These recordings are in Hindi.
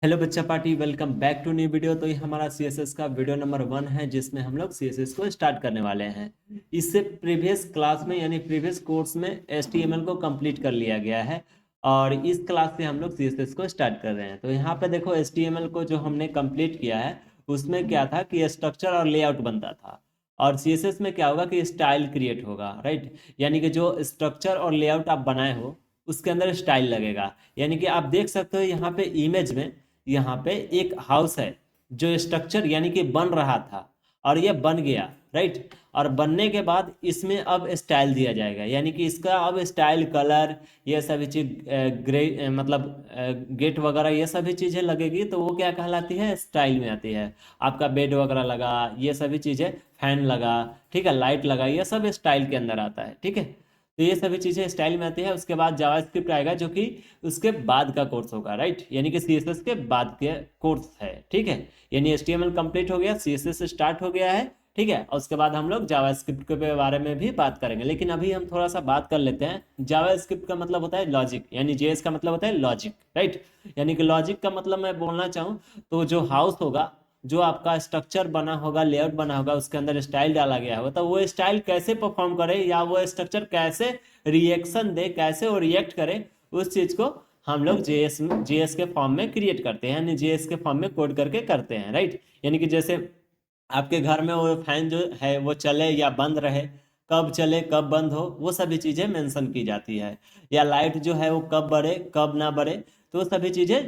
हेलो बच्चा पार्टी, welcome back to new video. तो ये हमारा सीएसएस का वीडियो नंबर 1 है जिसमें हम लोग सीएसएस को स्टार्ट करने वाले हैं। इससे प्रीवियस क्लास में यानी प्रीवियस कोर्स में एचटीएमएल को कंप्लीट कर लिया गया है और इस क्लास से हम लोग सीएसएस को स्टार्ट कर रहे हैं। तो यहाँ पे देखो एचटीएमएल को जो हमने कंप्लीट किया है उसमें क्या था कि स्ट्रक्चर और लेआउट बनता था, और सीएसएस में क्या होगा कि स्टाइल क्रिएट होगा, राइट। यानी कि जो स्ट्रक्चर और लेआउट आप बनाए हो उसके अंदर स्टाइल लगेगा। यानी कि आप देख सकते हो यहाँ पे इमेज में, यहाँ पे एक हाउस है जो स्ट्रक्चर यानी कि बन रहा था और ये बन गया, राइट। और बनने के बाद इसमें अब स्टाइल दिया जाएगा, यानी कि इसका अब स्टाइल, कलर, ये सभी चीज ग्रे मतलब गेट वगैरह ये सभी चीजें लगेगी तो वो क्या कहलाती है, स्टाइल में आती है। आपका बेड वगैरह लगा, ये सभी चीजें, फैन लगा, ठीक है, लाइट लगा, ये सब स्टाइल के अंदर आता है, ठीक है। तो ये सभी चीजें स्टाइल में आती है। उसके बाद जावास्क्रिप्ट आएगा जो कि उसके बाद का कोर्स होगा, राइट। यानी कि सीएसएस के बाद के कोर्स है, ठीक है। यानी एचटीएमएल कंप्लीट हो गया, सीएसएस स्टार्ट हो गया है, ठीक है। और उसके बाद हम लोग जावास्क्रिप्ट के बारे में भी बात करेंगे, लेकिन अभी हम थोड़ा सा बात कर लेते हैं। जावास्क्रिप्ट का मतलब होता है लॉजिक, यानी जेएस का मतलब होता है लॉजिक, राइट। यानी कि लॉजिक का मतलब मैं बोलना चाहूँ तो जो हाउस होगा, जो आपका स्ट्रक्चर बना होगा, लेआउट बना होगा, उसके अंदर स्टाइल डाला गया होगा, तो वो स्टाइल कैसे परफॉर्म करे या वो स्ट्रक्चर कैसे रिएक्शन दे, कैसे वो रिएक्ट करे, उस चीज को हम लोग जेएस के फॉर्म में क्रिएट करते हैं, यानी जेएस के फॉर्म में कोड करके करते हैं, राइट। यानी कि जैसे आपके घर में वो फैन जो है वो चले या बंद रहे, कब चले कब बंद हो, वो सभी चीजें मेंशन की जाती है। या लाइट जो है वो कब बढ़े कब ना बढ़े, तो वो सभी चीजें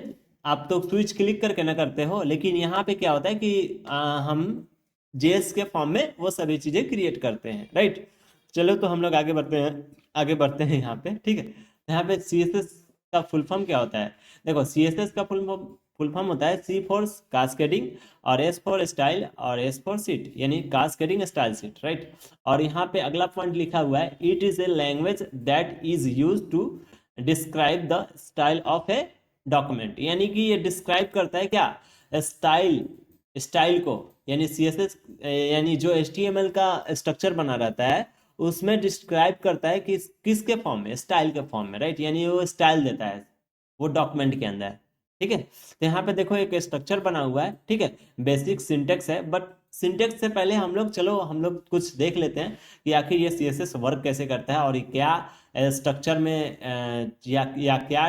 आप तो स्विच क्लिक करके ना करते हो, लेकिन यहाँ पे क्या होता है कि हम जेएस के फॉर्म में वो सभी चीजें क्रिएट करते हैं, राइट। चलो तो हम लोग आगे बढ़ते हैं, आगे बढ़ते हैं यहाँ पे, ठीक है। यहाँ पे सीएसएस का फुल फॉर्म क्या होता है? देखो सीएसएस का फुल फॉर्म होता है सी फॉर कास्केडिंग, और एस फॉर स्टाइल, और एस फॉर सीट, यानी कास्केडिंग स्टाइल सीट, राइट। और यहाँ पे अगला पॉइंट लिखा हुआ है, it is a language that is use to describe the style of a document. यानी कि ये डिस्क्राइब करता है क्या, स्टाइल, स्टाइल को। यानी सीएसएस यानी जो एचटीएमएल का स्ट्रक्चर बना रहता है उसमें डिस्क्राइब करता है कि किसके फॉर्म में, स्टाइल के फॉर्म में, राइट। यानी वो स्टाइल देता है वो डॉक्यूमेंट के अंदर, ठीक है। तो यहाँ पे देखो एक स्ट्रक्चर बना हुआ है, ठीक है। बेसिक सिंटेक्स है, बट सिंटेक्स से पहले हम लोग, चलो हम लोग कुछ देख लेते हैं कि आखिर ये सीएसएस वर्क कैसे करता है और ये क्या स्ट्रक्चर में या क्या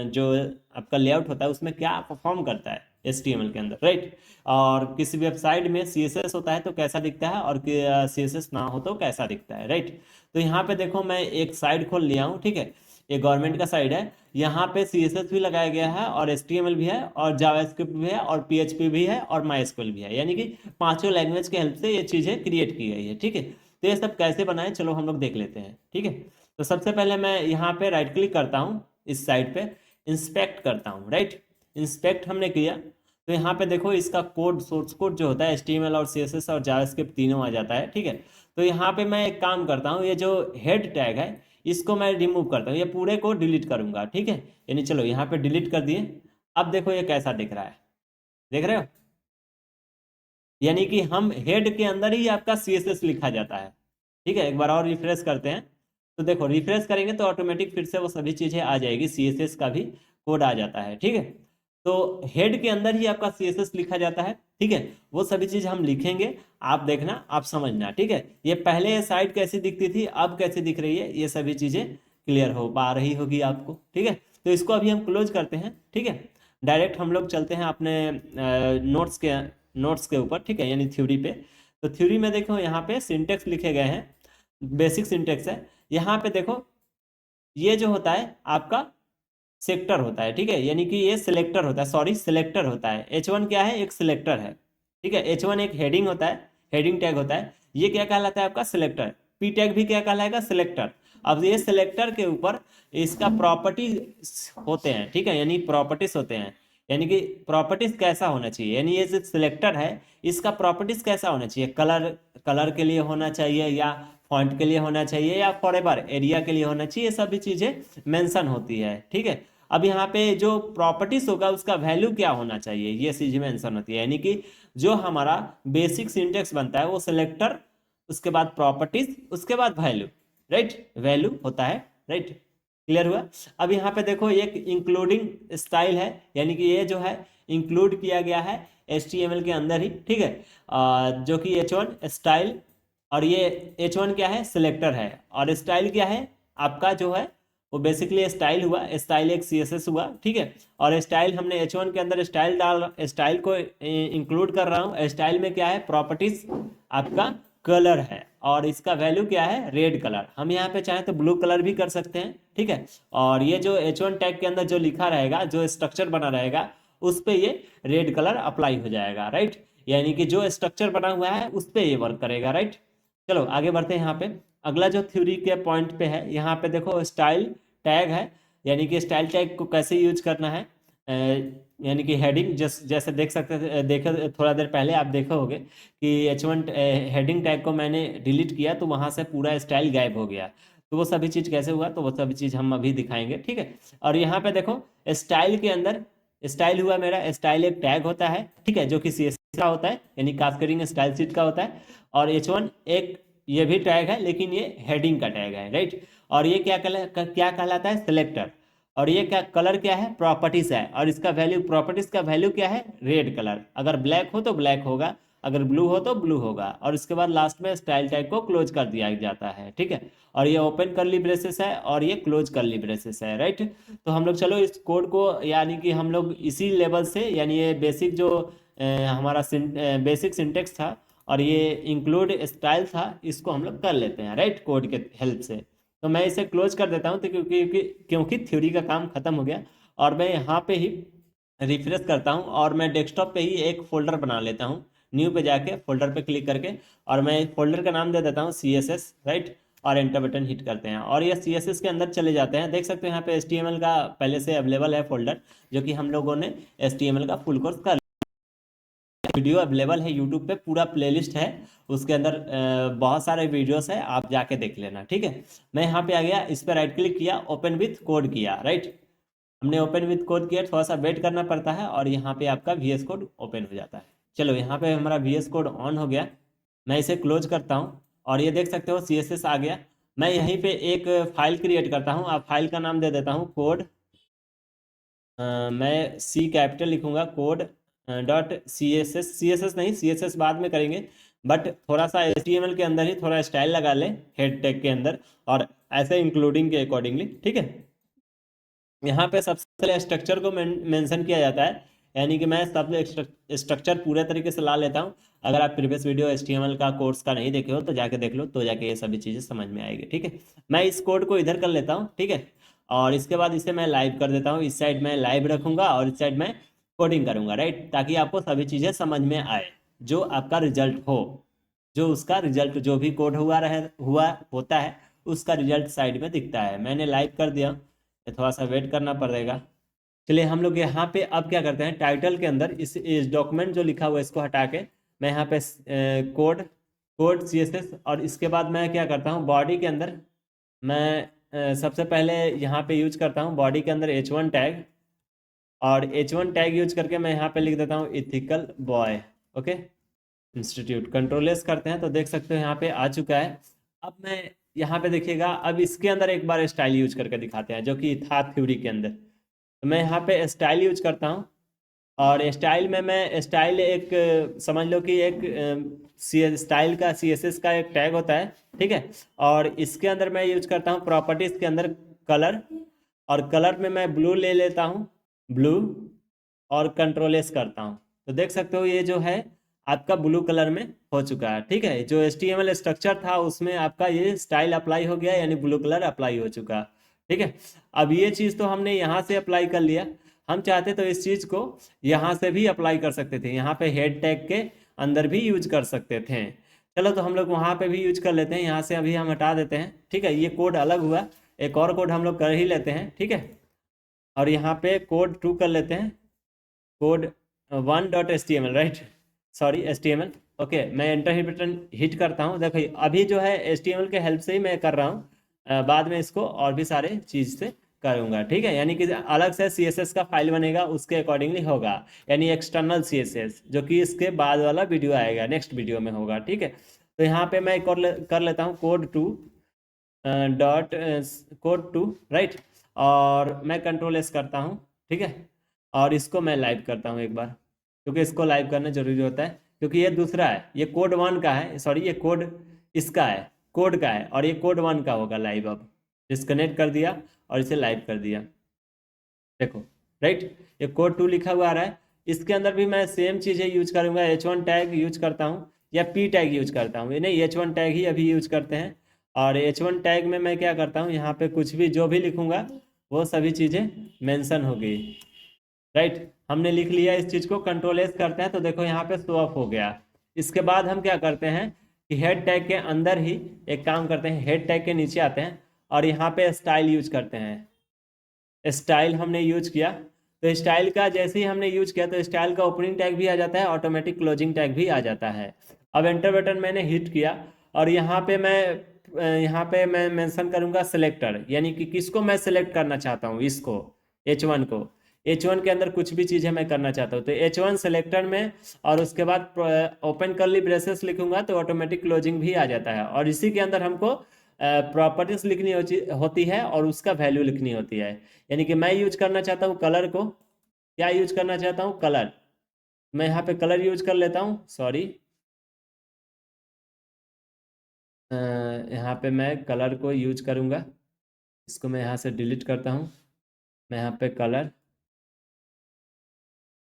जो आपका लेआउट होता है उसमें क्या परफॉर्म करता है एचटीएमएल के अंदर, राइट। और किसी वेबसाइट में सीएसएस होता है तो कैसा दिखता है और सीएसएस ना हो तो कैसा दिखता है, राइट। तो यहाँ पे देखो मैं एक साइट खोल लिया हूँ, ठीक है। ये गवर्नमेंट का साइट है, यहाँ पे सीएसएस भी लगाया गया है और एचटीएमएल भी है और जावास्क्रिप्ट भी है और पीएचपी भी है और माइस्क्वेल भी है, यानी कि पांचों लैंग्वेज के हेल्प से ये चीजें क्रिएट की गई है, ठीक है। तो ये सब कैसे बनाए चलो हम लोग देख लेते हैं, ठीक है। तो सबसे पहले मैं यहाँ पे राइट क्लिक करता हूँ, इस साइट पे इंस्पेक्ट करता हूँ, राइट। इंस्पेक्ट हमने किया तो यहाँ पे देखो इसका कोड, सोर्स कोड जो होता है एचटीएमएल और सीएसएस और जावास्क्रिप्ट तीनों आ जाता है, ठीक है। तो यहाँ पे मैं एक काम करता हूँ, ये जो हेड टैग है इसको मैं रिमूव करता हूँ, ये पूरे को डिलीट करूंगा, ठीक है। यानी चलो यहाँ पे डिलीट कर दिए। अब देखो ये कैसा दिख रहा है, देख रहे हो? यानी कि हम हेड के अंदर ही आपका सीएसएस लिखा जाता है, ठीक है। एक बार और रिफ्रेश करते हैं तो देखो रिफ्रेश करेंगे तो ऑटोमेटिक फिर से वो सभी चीजें आ जाएगी, सीएसएस का भी कोड आ जाता है, ठीक है। तो हेड के अंदर ही आपका सीएसएस लिखा जाता है, ठीक है। वो सभी चीज हम लिखेंगे, आप देखना, आप समझना, ठीक है। ये पहले साइट कैसी दिखती थी, अब कैसी दिख रही है, ये सभी चीजें क्लियर हो पा रही होगी आपको, ठीक है। तो इसको अभी हम क्लोज करते हैं, ठीक है। डायरेक्ट हम लोग चलते हैं अपने नोट्स के ऊपर, ठीक है, यानी थ्योरी पे। तो थ्योरी में देखो यहाँ पे सिंटेक्स लिखे गए हैं, बेसिक सिंटेक्स है। यहाँ पे देखो ये जो होता है आपका सेक्टर होता है, ठीक है। यानी कि ये सिलेक्टर होता है, सॉरी सिलेक्टर होता है। H1 क्या है, एक सिलेक्टर है, ठीक है। H1 एक हेडिंग होता है, हेडिंग टैग होता है। ये क्या कहलाता है आपका, सिलेक्टर। पी टैग भी क्या कहलाएगा, सिलेक्टर। अब ये सिलेक्टर के ऊपर इसका प्रॉपर्टीज होते हैं, ठीक है, यानी प्रॉपर्टीज होते हैं। यानी कि प्रॉपर्टीज कैसा होना चाहिए, यानी ये जो सिलेक्टर है इसका प्रॉपर्टीज कैसा होना चाहिए, कलर, कलर के लिए होना चाहिए या फॉन्ट के लिए होना चाहिए या फॉरएवर एरिया के लिए होना चाहिए, ये सभी चीजें मेंशन होती है, ठीक है। अब यहाँ पे जो प्रॉपर्टीज होगा उसका वैल्यू क्या होना चाहिए, ये चीज मेंशन होती है। यानी कि जो हमारा बेसिक सिंटेक्स बनता है वो सिलेक्टर, उसके बाद प्रॉपर्टीज, उसके बाद वैल्यू, राइट, वैल्यू होता है, राइट। क्लियर हुआ। अब यहाँ पे देखो एक इंक्लूडिंग स्टाइल है, यानी कि ये जो है इंक्लूड किया गया है HTML के अंदर ही, ठीक है। जो कि H1 स्टाइल, और ये H1 क्या है, सिलेक्टर है, और स्टाइल क्या है आपका जो है वो बेसिकली स्टाइल हुआ, स्टाइल एक CSS हुआ, ठीक है। और स्टाइल हमने H1 के अंदर स्टाइल को इंक्लूड कर रहा हूँ। स्टाइल में क्या है, प्रॉपर्टीज आपका कलर है, और इसका वैल्यू क्या है, रेड कलर। हम यहाँ पे चाहें तो ब्लू कलर भी कर सकते हैं, ठीक है। और ये जो H1 टैग के अंदर जो लिखा रहेगा, जो स्ट्रक्चर बना रहेगा, उस पे ये रेड कलर अप्लाई हो जाएगा, राइट। यानी कि जो स्ट्रक्चर बना हुआ है उस पे ये वर्क करेगा, राइट। चलो आगे बढ़ते हैं। यहाँ पे अगला जो थ्योरी के पॉइंट पे है, यहाँ पे देखो स्टाइल टैग है, यानी कि स्टाइल टैग को कैसे यूज करना है। यानी कि हेडिंग जैसे देख सकते थे, देखे थोड़ा देर पहले आप देखो होगे कि H1 हेडिंग टैग को मैंने डिलीट किया तो वहाँ से पूरा स्टाइल गायब हो गया। तो वो सभी चीज़ कैसे हुआ, तो वो सभी चीज़ हम अभी दिखाएंगे, ठीक है। और यहाँ पे देखो स्टाइल के अंदर, स्टाइल हुआ मेरा, स्टाइल एक टैग होता है, ठीक है, जो कि CSS का होता है, यानी कास्केडिंग स्टाइल शीट का होता है। और H1 एक ये भी टैग है, लेकिन ये हेडिंग का टैग है, राइट। और ये क्या कहलाता है, सिलेक्टर। और ये क्या कलर क्या है, प्रॉपर्टीज है, और इसका वैल्यू, प्रॉपर्टीज का वैल्यू क्या है, रेड कलर। अगर ब्लैक हो तो ब्लैक होगा, अगर ब्लू हो तो ब्लू होगा। और इसके बाद लास्ट में स्टाइल टैग को क्लोज कर दिया जाता है, ठीक है। और ये ओपन करली ब्रेसेस है और ये क्लोज करली ब्रेसेस है, राइट। तो हम लोग चलो इस कोड को, यानी कि हम लोग इसी लेवल से, यानी ये बेसिक जो हमारा बेसिक सिंटेक्स था और ये इंक्लूड स्टाइल था, इसको हम लोग कर लेते हैं, राइट, कोड के हेल्प से। तो मैं इसे क्लोज कर देता हूँ, तो क्योंकि थ्योरी का काम खत्म हो गया। और मैं यहाँ पे ही रिफ्रेश करता हूँ, और मैं डेस्कटॉप पे ही एक फोल्डर बना लेता हूँ, न्यू पे जाके फोल्डर पे क्लिक करके, और मैं फोल्डर का नाम दे देता हूँ CSS, राइट। और एंटर बटन हिट करते हैं, और ये CSS के अंदर चले जाते हैं। देख सकते हो यहाँ पे HTML का पहले से अवेलेबल है फोल्डर, जो कि हम लोगों ने HTML का फुल कोर्स कर, वीडियो अवेलेबल है यूट्यूब पे, पूरा प्लेलिस्ट है, उसके अंदर बहुत सारे वीडियोस है, आप जाके देख लेना, ठीक है। मैं यहाँ पे आ गया, इस पर राइट क्लिक किया, ओपन विथ कोड किया, राइट। हमने ओपन विथ कोड किया, थोड़ा सा वेट करना पड़ता है, और यहाँ पे आपका VS कोड ओपन हो जाता है। चलो यहाँ पे हमारा VS कोड ऑन हो गया, मैं इसे क्लोज करता हूँ, और ये देख सकते हो CSS आ गया। मैं यहीं पे एक फाइल क्रिएट करता हूँ, आप फाइल का नाम दे देता हूँ कोड, मैं C कैपिटल लिखूंगा, कोड .css नहीं, CSS बाद में करेंगे, बट थोड़ा सा HTML के अंदर ही थोड़ा स्टाइल लगा ले हेड टैग के अंदर, और ऐसे इंक्लूडिंग के अकॉर्डिंगली, ठीक है। यहाँ पे सबसे पहले स्ट्रक्चर को मेंशन किया जाता है, यानी कि मैं सब स्ट्रक्चर पूरे तरीके से ला लेता हूँ। अगर आप प्रीवियस वीडियो HTML का कोर्स का नहीं देखे हो तो जाके देख लो, तो जाके ये सभी चीज़ें समझ में आएगी, ठीक है। मैं इस कोड को इधर कर लेता हूँ, ठीक है। और इसके बाद इसे मैं लाइव कर देता हूँ, इस साइड मैं लाइव रखूंगा और इस साइड मैं कोडिंग करूंगा, राइट, ताकि आपको सभी चीज़ें समझ में आए, जो आपका रिजल्ट हो, जो उसका रिजल्ट, जो भी कोड हुआ होता है, उसका रिजल्ट साइड में दिखता है। मैंने लाइव कर दिया, थोड़ा सा वेट करना पड़ेगा। चलिए हम लोग यहाँ पे अब क्या करते हैं, टाइटल के अंदर इस डॉक्यूमेंट जो लिखा हुआ है इसको हटा के, मैं यहाँ पे कोड कोड CSS, और इसके बाद मैं क्या करता हूँ, बॉडी के अंदर मैं सबसे पहले यहाँ पे यूज करता हूँ बॉडी के अंदर H1 टैग, और H1 टैग यूज करके मैं यहाँ पे लिख देता हूँ ethical boy, okay, institute. Control S करते हैं तो देख सकते हो यहाँ पे आ चुका है। अब मैं यहाँ पे देखिएगा, अब इसके अंदर एक बार स्टाइल यूज करके दिखाते हैं, जो कि था थ्योरी के अंदर। तो मैं यहाँ पे स्टाइल यूज करता हूँ, और स्टाइल में मैं स्टाइल एक समझ लो कि एक स्टाइल का CSS का एक टैग होता है, ठीक है। और इसके अंदर मैं यूज करता हूँ प्रॉपर्टीज के अंदर कलर, और कलर में मैं ब्लू ले लेता हूँ, ब्लू, और कंट्रोल एस करता हूँ, तो देख सकते हो ये जो है आपका ब्लू कलर में हो चुका है, ठीक है। जो HTML स्ट्रक्चर था उसमें आपका ये स्टाइल अप्लाई हो गया, यानी ब्लू कलर अप्लाई हो चुका, ठीक है। अब ये चीज़ तो हमने यहाँ से अप्लाई कर लिया, हम चाहते तो इस चीज़ को यहाँ से भी अप्लाई कर सकते थे, यहाँ पे हेड टैग के अंदर भी यूज कर सकते थे। चलो तो हम लोग वहाँ पे भी यूज कर लेते हैं, यहाँ से अभी हम हटा देते हैं, ठीक है। ये कोड अलग हुआ, एक और कोड हम लोग कर ही लेते हैं, ठीक है। और यहाँ पे कोड 2 कर लेते हैं, code 1.html, right, sorry HTML, okay. मैं एंटर ही बटन हिट करता हूँ, देखो अभी जो है HTML के हेल्प से ही मैं कर रहा हूँ, बाद में इसको और भी सारे चीज़ से करूँगा, ठीक है। यानी कि अलग से CSS का फाइल बनेगा, उसके अकॉर्डिंगली होगा, यानी एक्सटर्नल CSS, जो कि इसके बाद वाला वीडियो आएगा, नेक्स्ट वीडियो में होगा, ठीक है। तो यहाँ पे मैं कर लेता हूँ कोड 2 डॉट कोड 2, राइट। और मैं कंट्रोल एस करता हूँ, ठीक है। और इसको मैं लाइव करता हूँ एक बार, क्योंकि इसको लाइव करना जरूरी होता है, क्योंकि ये दूसरा है, ये कोड 1 का है, सॉरी ये कोड इसका है, कोड का है, और ये कोड 1 का होगा लाइव। अब डिस्कनेक्ट कर दिया और इसे लाइव कर दिया, देखो राइट, ये कोड 2 लिखा हुआ आ रहा है। इसके अंदर भी मैं सेम चीज़ें यूज करूंगा, H1 टैग यूज करता हूँ या P टैग यूज करता हूँ, नहीं H1 टैग ही अभी यूज करते हैं। और H1 टैग में मैं क्या करता हूँ, यहाँ पे कुछ भी जो भी लिखूंगा वो सभी चीज़ें मेंशन होगी, राइट। हमने लिख लिया इस चीज़ को, कंट्रोल एस करते हैं तो देखो यहाँ पे शो ऑफ हो गया। इसके बाद हम क्या करते हैं कि हेड टैग के अंदर ही एक काम करते हैं, हेड टैग के नीचे आते हैं और यहाँ पे स्टाइल यूज करते हैं। स्टाइल हमने यूज किया तो स्टाइल का जैसे ही हमने यूज किया तो स्टाइल का ओपनिंग टैग भी आ जाता है, ऑटोमेटिक क्लोजिंग टैग भी आ जाता है। अब एंटर बटन मैंने हिट किया और यहाँ पे मैं मेंशन करूंगा सिलेक्टर, यानी कि किसको मैं सिलेक्ट करना चाहता हूँ, इसको H1 को। H1 के अंदर कुछ भी चीज़ें मैं करना चाहता हूँ तो H1 सेलेक्टर में, और उसके बाद ओपन कर्ली ब्रेसेस लिखूंगा तो ऑटोमेटिक क्लोजिंग भी आ जाता है। और इसी के अंदर हमको प्रॉपर्टीज लिखनी होती है और उसका वैल्यू लिखनी होती है। यानी कि मैं यूज करना चाहता हूँ कलर को, क्या यूज करना चाहता हूँ, कलर। मैं यहाँ पे कलर यूज कर लेता हूँ, सॉरी यहाँ पे मैं कलर को यूज करूँगा, इसको मैं यहाँ से डिलीट करता हूँ। मैं यहाँ पे कलर,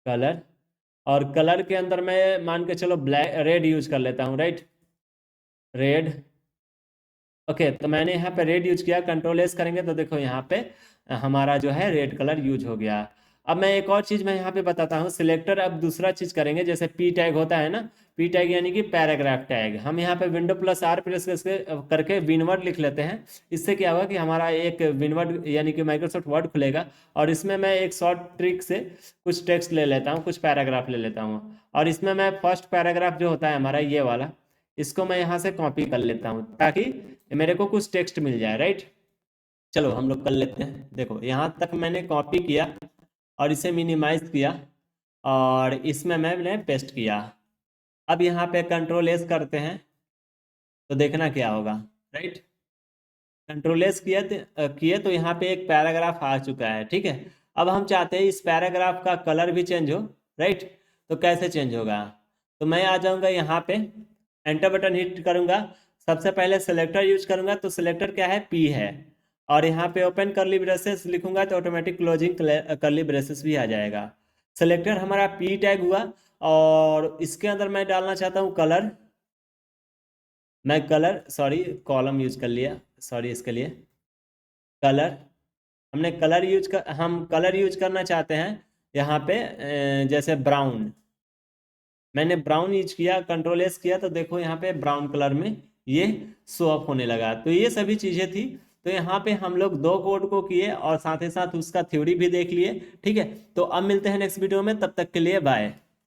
कलर, और कलर के अंदर मैं मान के चलो ब्लैक, रेड यूज कर लेता हूँ, राइट, रेड। ओके तो मैंने यहाँ पे रेड यूज किया, कंट्रोल एस करेंगे तो देखो यहाँ पे हमारा जो है रेड कलर यूज हो गया। अब मैं एक और चीज मैं यहाँ पे बताता हूँ, सिलेक्टर अब दूसरा चीज करेंगे, जैसे पी टैग होता है ना, पी टैग यानी कि पैराग्राफ टैग। हम यहाँ पे विंडो प्लस आर प्रेस करके विनवर्ड लिख लेते हैं। इससे क्या होगा कि हमारा एक विनवर्ड यानी कि माइक्रोसॉफ्ट वर्ड खुलेगा और इसमें मैं एक शॉर्ट ट्रिक से कुछ टेक्स्ट ले लेता हूँ, कुछ पैराग्राफ ले लेता हूँ, और इसमें मैं फर्स्ट पैराग्राफ जो होता है हमारा ये वाला, इसको मैं यहाँ से कॉपी कर लेता हूँ ताकि मेरे को कुछ टेक्स्ट मिल जाए, राइट। चलो हम लोग कर लेते हैं, देखो यहाँ तक मैंने कॉपी किया और इसे मिनिमाइज किया और इसमें मैंने पेस्ट किया। अब यहाँ पे कंट्रोल एस करते हैं तो देखना क्या होगा, राइट। कंट्रोल एस किए तो यहाँ पे एक पैराग्राफ आ चुका है, ठीक है। अब हम चाहते हैं इस पैराग्राफ का कलर भी चेंज हो, राइट। तो कैसे चेंज होगा, तो मैं आ जाऊँगा यहाँ पे, एंटर बटन हिट करूँगा, सबसे पहले सिलेक्टर यूज करूँगा तो सिलेक्टर क्या है, पी है, और यहाँ पे ओपन कर्ली ब्रेसेस लिखूंगा तो ऑटोमेटिक क्लोजिंग कर्ली ब्रेसेस भी आ जाएगा। सिलेक्टर हमारा पी टैग हुआ और इसके अंदर मैं डालना चाहता हूँ कलर। मैं कलर, सॉरी कॉलम यूज कर लिया, सॉरी इसके लिए कलर। हम कलर यूज करना चाहते हैं यहाँ पे जैसे ब्राउन, मैंने ब्राउन यूज किया, कंट्रोल एस किया तो देखो यहाँ पे ब्राउन कलर में ये शो अप होने लगा। तो ये सभी चीज़ें थी, तो यहाँ पे हम लोग दो कोड को किए और साथ ही साथ उसका थ्योरी भी देख लिए, ठीक है। तो अब मिलते हैं नेक्स्ट वीडियो में, तब तक के लिए बाय।